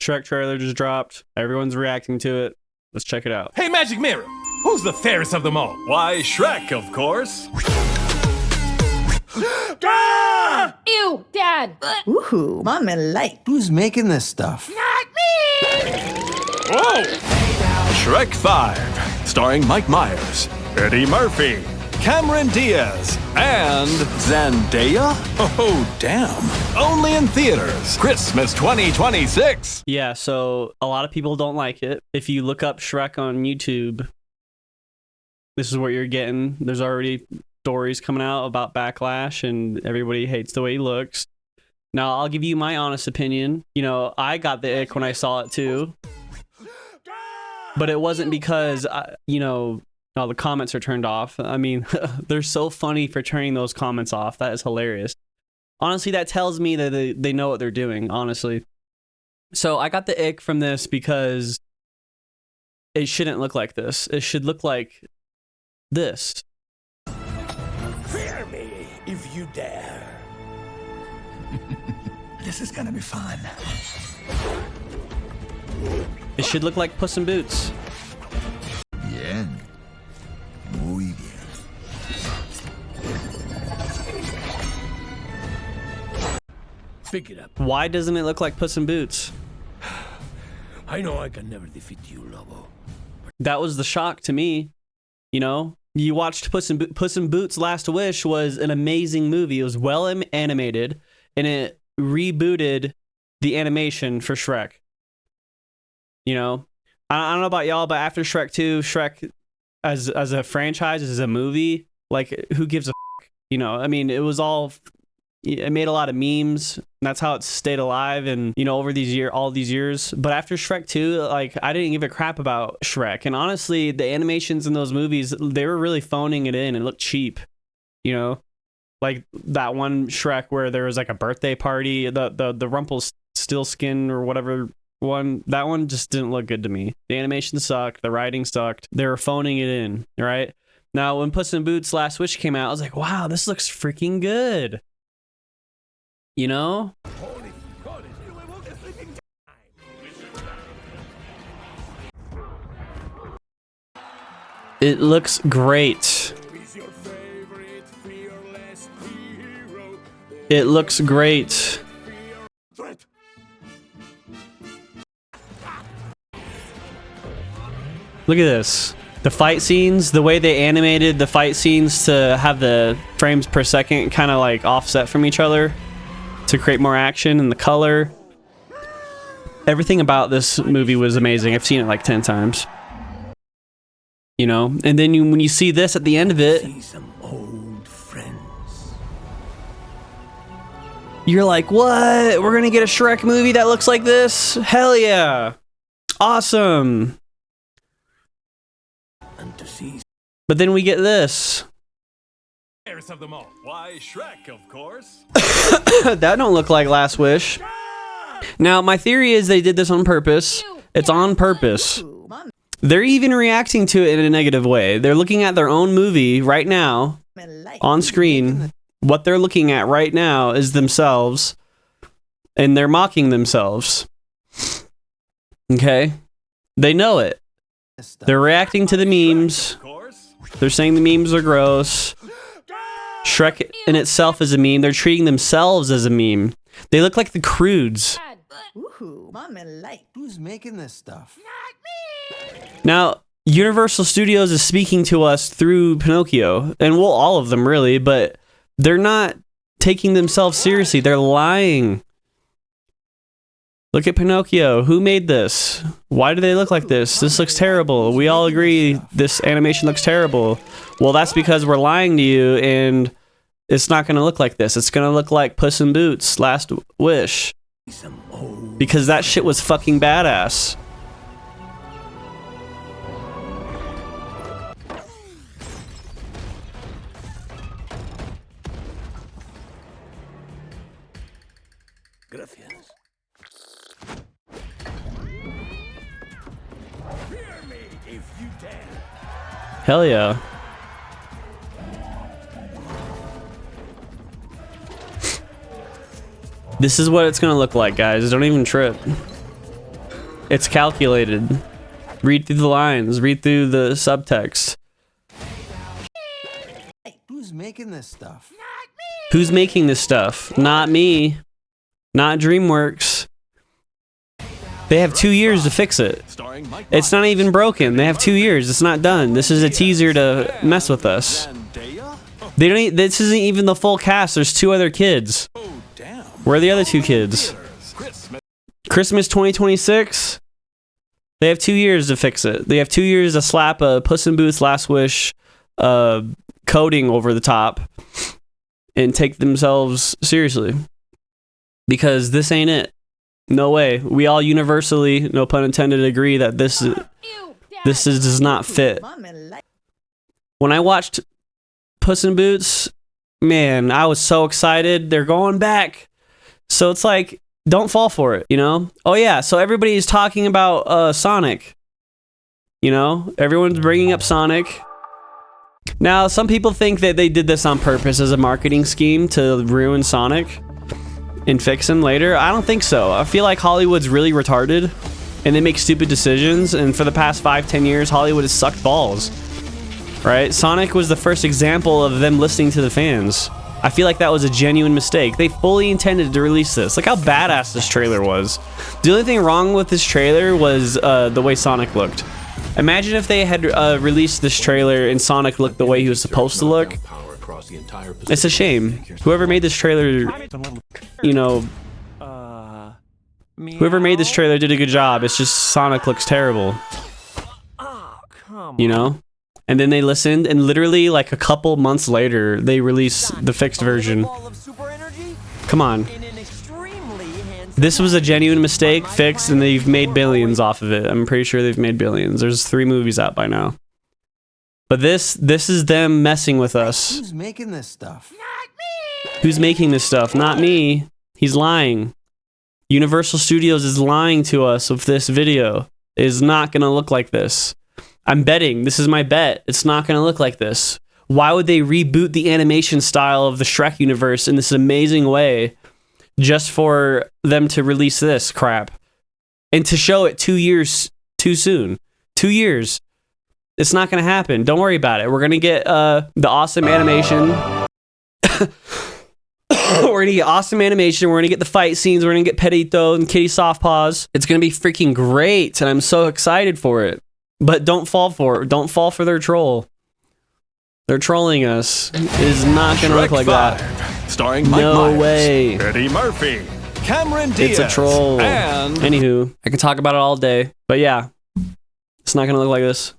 Shrek trailer just dropped. Everyone's reacting to it. Let's check it out. Hey, Magic Mirror, who's the fairest of them all? Why, Shrek, of course. Ah! Ew, Dad! Ooh, mommy like. Who's making this stuff? Not me! Whoa! Shrek 5, starring Mike Myers, Eddie Murphy, Cameron Diaz, and Zendaya? Oh, damn. Only in theaters, Christmas 2026. Yeah, so a lot of people don't like it. If you look up Shrek on YouTube, this is what you're getting. There's already stories coming out about backlash, and everybody hates the way he looks. Now, I'll give you my honest opinion. You know, I got the ick when I saw it too. But it wasn't because, all the comments are turned off. I mean, they're so funny for turning those comments off. That is hilarious. Honestly, that tells me that they know what they're doing, honestly. So I got the ick from this because it shouldn't look like this. It should look like this. Fear me if you dare. This is gonna be fun. It should look like Puss in Boots. Bien. Muy bien. Pick it up. Why doesn't it look like Puss in Boots? I know I can never defeat you, Lobo. That was the shock to me. You know, you watched Puss in Boots Last Wish was an amazing movie. It was well animated, and it rebooted the animation for Shrek. You know, I don't know about y'all, but after Shrek 2, Shrek as a franchise, as a movie, like, who gives a fuck? You know, I mean, it made a lot of memes, and that's how it stayed alive, and, you know, over all these years. But after Shrek 2, like, I didn't give a crap about Shrek. And honestly, the animations in those movies, they were really phoning it in and looked cheap, you know? Like that one Shrek where there was like a birthday party, the Rumpelstiltskin or whatever one, that one just didn't look good to me. The animation sucked, the writing sucked, they were phoning it in, right? Now, when Puss in Boots Last Wish came out, I was like, wow, this looks freaking good. You know? It looks great. It looks great. Look at this. The fight scenes, the way they animated the fight scenes to have the frames per second kind of like offset from each other to create more action, and the color. Everything about this movie was amazing. I've seen it like 10 times. You know? And then when you see this at the end of it, you're like, what? We're gonna get a Shrek movie that looks like this? Hell yeah. Awesome. But then we get this. Fairest of them all. Why, Shrek, of course. That don't look like Last Wish. Now, my theory is they did this on purpose. It's on purpose. They're even reacting to it in a negative way. They're looking at their own movie right now on screen. What they're looking at right now is themselves, and they're mocking themselves. Okay? They know it. They're reacting to the memes. They're saying the memes are gross. Shrek in itself is a meme. They're treating themselves as a meme. They look like the Crudes. Ooh, mommy like. Who's making this stuff? Now, Universal Studios is speaking to us through Pinocchio, and well, all of them really, but they're not taking themselves seriously. They're lying. Look at Pinocchio. Who made this? Why do they look like this? This looks terrible. We all agree this animation looks terrible. Well, that's because we're lying to you, and it's not going to look like this. It's going to look like Puss in Boots Last Wish. Because that shit was fucking badass. Hell yeah. This is what it's gonna look like, guys. Don't even trip. It's calculated. Read through the lines. Read through the subtext. Who's making this stuff? Who's making this stuff? Not me. Not DreamWorks. They have 2 years to fix it. Starring Mike It's not even broken. They have 2 years. It's not done. This is a teaser to mess with us. Zendaya? They don't. This isn't even the full cast. There's 2 other kids. Oh, damn. Where are the other 2 kids? Christmas. Christmas 2026. They have 2 years to fix it. They have 2 years to slap a Puss in Boots Last Wish coding over the top and take themselves seriously. Because this ain't it. No way. We all universally, no pun intended, agree that this does not fit. Mommy like. When I watched Puss in Boots, man, I was so excited. They're going back. So it's like, don't fall for it, you know? Oh yeah, so everybody's talking about Sonic. You know? Everyone's bringing up Sonic. Now, some people think that they did this on purpose as a marketing scheme to ruin Sonic and fix him later. I don't think so. I feel like Hollywood's really retarded and they make stupid decisions, and for the past 5-10 years Hollywood has sucked balls, right? Sonic was the first example of them listening to the fans. I feel like that was a genuine mistake. They fully intended to release this. Look how badass this trailer was. The only thing wrong with this trailer was the way Sonic looked. Imagine if they had released this trailer and Sonic looked the way he was supposed to look. It's a shame. Whoever made this trailer, you know, whoever made this trailer did a good job. It's just Sonic looks terrible. You know? And then they listened, and literally like a couple months later, they released the fixed version. Come on. This was a genuine mistake, fixed, and they've made billions off of it. I'm pretty sure they've made billions. There's 3 movies out by now. But this is them messing with us. Who's making this stuff? Who's making this stuff? Not me. He's lying. Universal Studios is lying to us with this video. It is not going to look like this. I'm betting. This is my bet. It's not going to look like this. Why would they reboot the animation style of the Shrek universe in this amazing way just for them to release this crap? And to show it 2 years too soon. 2 years. It's not going to happen. Don't worry about it. We're going to get the awesome animation. We're going to get awesome animation. We're going to get the fight scenes. We're going to get Pedito and Kitty Softpaws. It's going to be freaking great, and I'm so excited for it. But don't fall for it. Don't fall for their troll. They're trolling us. It is not going to look like that. Starring Mike No Myers, way. Eddie Murphy, Cameron Diaz, It's a troll. and Anywho, I can talk about it all day. But yeah, it's not going to look like this.